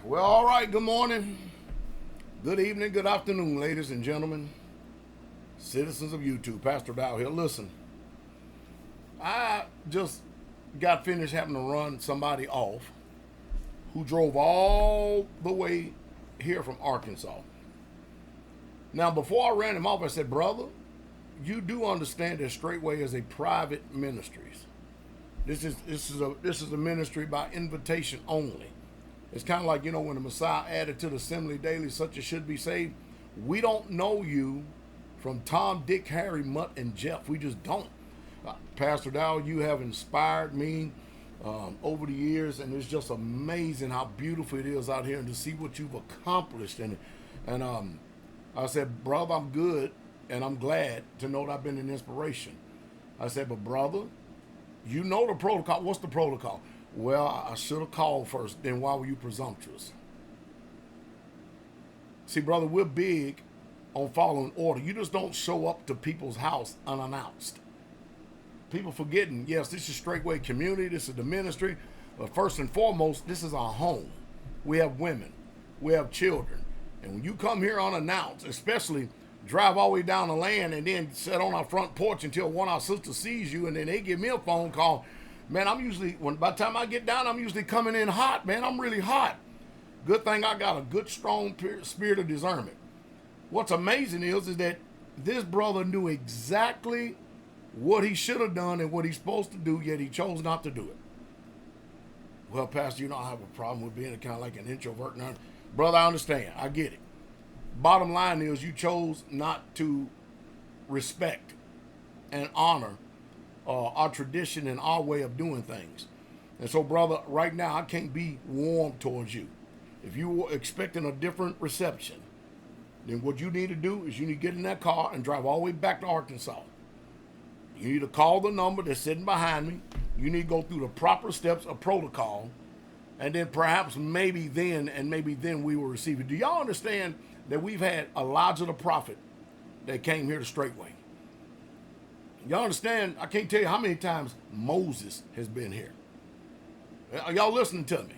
Well, all right, good morning, good evening, good afternoon, ladies and gentlemen, citizens of YouTube. Pastor Dowell here. Listen, I just got finished having to run somebody off who drove all the way here from Arkansas. Now, before I ran him off, I said, brother, you do understand that Straitway is a private ministry. This is a ministry by invitation only. It's kind of like, when the Messiah added to the assembly daily, such as should be saved. We don't know you from Tom, Dick, Harry, Mutt, and Jeff. We just don't. Pastor Dowell, you have inspired me over the years, and it's just amazing how beautiful it is out here and to see what you've accomplished. And I said, brother, I'm good, and I'm glad to know that I've been an inspiration. I said, but brother, you know the protocol. What's the protocol? Well, I should have called first. Then why were you presumptuous? See, brother, we're big on following order. You just don't show up to people's house unannounced. People forgetting, yes, this is Straitway community. This is the ministry. But first and foremost, this is our home. We have women. We have children. And when you come here unannounced, especially drive all the way down the land and then sit on our front porch until one of our sisters sees you, and then they give me a phone call. Man, by the time I get down, I'm usually coming in hot, man. I'm really hot. Good thing I got a good, strong spirit of discernment. What's amazing is that this brother knew exactly what he should have done and what he's supposed to do, yet he chose not to do it. Well, Pastor, I have a problem with being kind of like an introvert. Now, brother, I understand. I get it. Bottom line is you chose not to respect and honor our tradition and our way of doing things. And so, brother, right now I can't be warm towards you. If you were expecting a different reception, then what you need to do is you need to get in that car and drive all the way back to Arkansas. You need to call the number that's sitting behind me. You need to go through the proper steps of protocol. And then perhaps maybe then we will receive it. Do y'all understand that we've had Elijah the prophet that came here to Straitway? Y'all understand? I can't tell you how many times Moses has been here. Are y'all listening to me?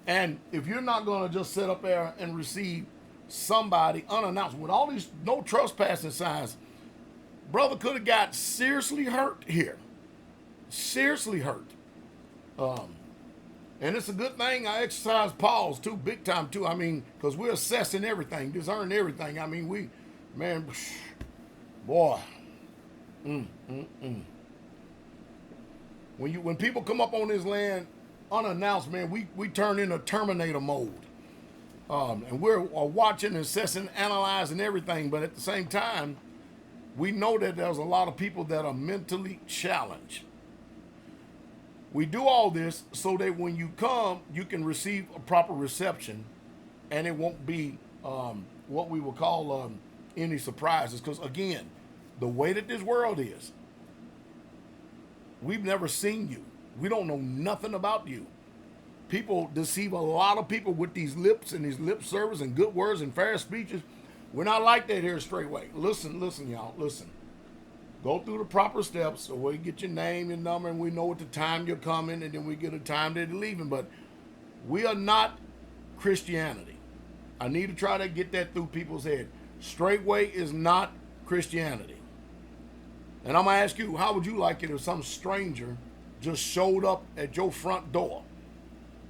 And if you're not going to just sit up there and receive somebody unannounced with all these no trespassing signs, brother could have got seriously hurt here. Seriously hurt. And it's a good thing I exercise pause too, big time too. Because we're assessing everything, discerning everything. Boy. When people come up on this land unannounced, man, we turn into Terminator mode. And we're watching, assessing, analyzing everything. But at the same time, we know that there's a lot of people that are mentally challenged. We do all this so that when you come, you can receive a proper reception, and it won't be what we would call any surprises. Because again, the way that this world is, we've never seen you. We don't know nothing about you. People deceive a lot of people with these lips and these lip service and good words and fair speeches. We're not like that here Straitway. Listen, y'all, listen. Go through the proper steps so we get your name, your number, and we know at the time you're coming, and then we get a time that you're leaving. But we are not Christianity. I need to try to get that through people's head. Straitway is not Christianity. And I'm going to ask you, how would you like it if some stranger just showed up at your front door,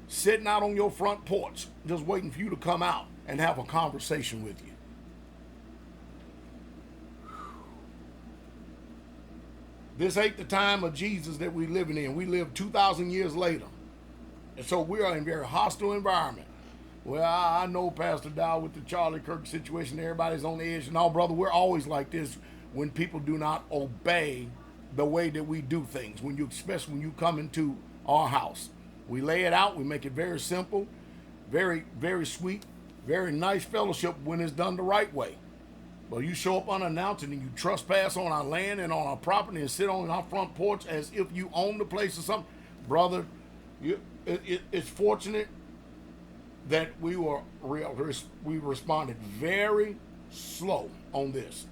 sitting out on your front porch, just waiting for you to come out and have a conversation with you? This ain't the time of Jesus that we're living in. We live 2,000 years later. And so we are in a very hostile environment. Well, I know Pastor Dowell with the Charlie Kirk situation, everybody's on the edge. No, brother, we're always like this when people do not obey the way that we do things, especially when you come into our house. We lay it out, we make it very simple, very, very sweet, very nice fellowship when it's done the right way. But you show up unannounced and you trespass on our land and on our property and sit on our front porch as if you own the place or something. Brother, it's fortunate that we responded very slow on this.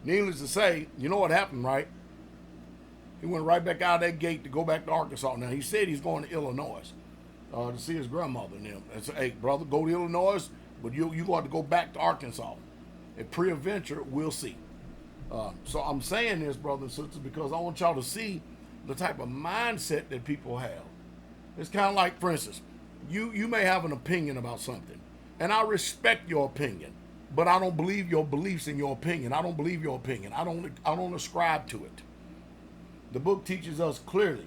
Needless to say, you know what happened, right? He went right back out of that gate to go back to Arkansas. Now, he said he's going to Illinois. to see his grandmother and them. And say, hey, brother, go to Illinois, but you got to go back to Arkansas. At pre-adventure, we'll see. So I'm saying this, brothers and sisters, because I want y'all to see the type of mindset that people have. It's kind of like, for instance, you may have an opinion about something, and I respect your opinion, but I don't believe your beliefs in your opinion. I don't believe your opinion. I don't ascribe to it. The book teaches us clearly,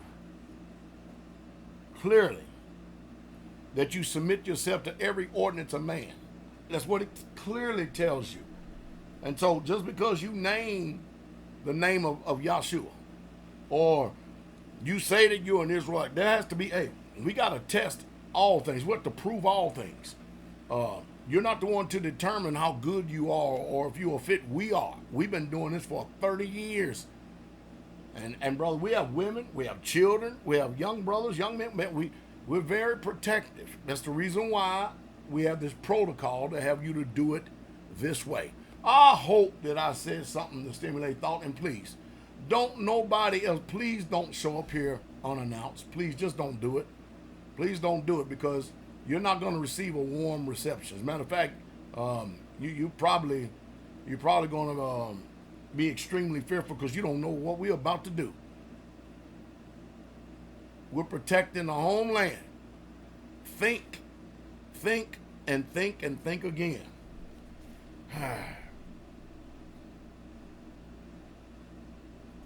that you submit yourself to every ordinance of man. That's what it clearly tells you. And so just because you name the name of Yahshua, or you say that you're an Israelite, there has to be, we got to test all things. We have to prove all things. You're not the one to determine how good you are or if you are fit. We are. We've been doing this for 30 years. And brother, we have women, we have children, we have young brothers, young men. We're very protective. That's the reason why we have this protocol to have you to do it this way. I hope that I said something to stimulate thought, and please, don't nobody else, please don't show up here unannounced. Please just don't do it. Please don't do it, because you're not going to receive a warm reception. As a matter of fact, you're probably going to be extremely fearful because you don't know what we're about to do. We're protecting the homeland. Think, and think again.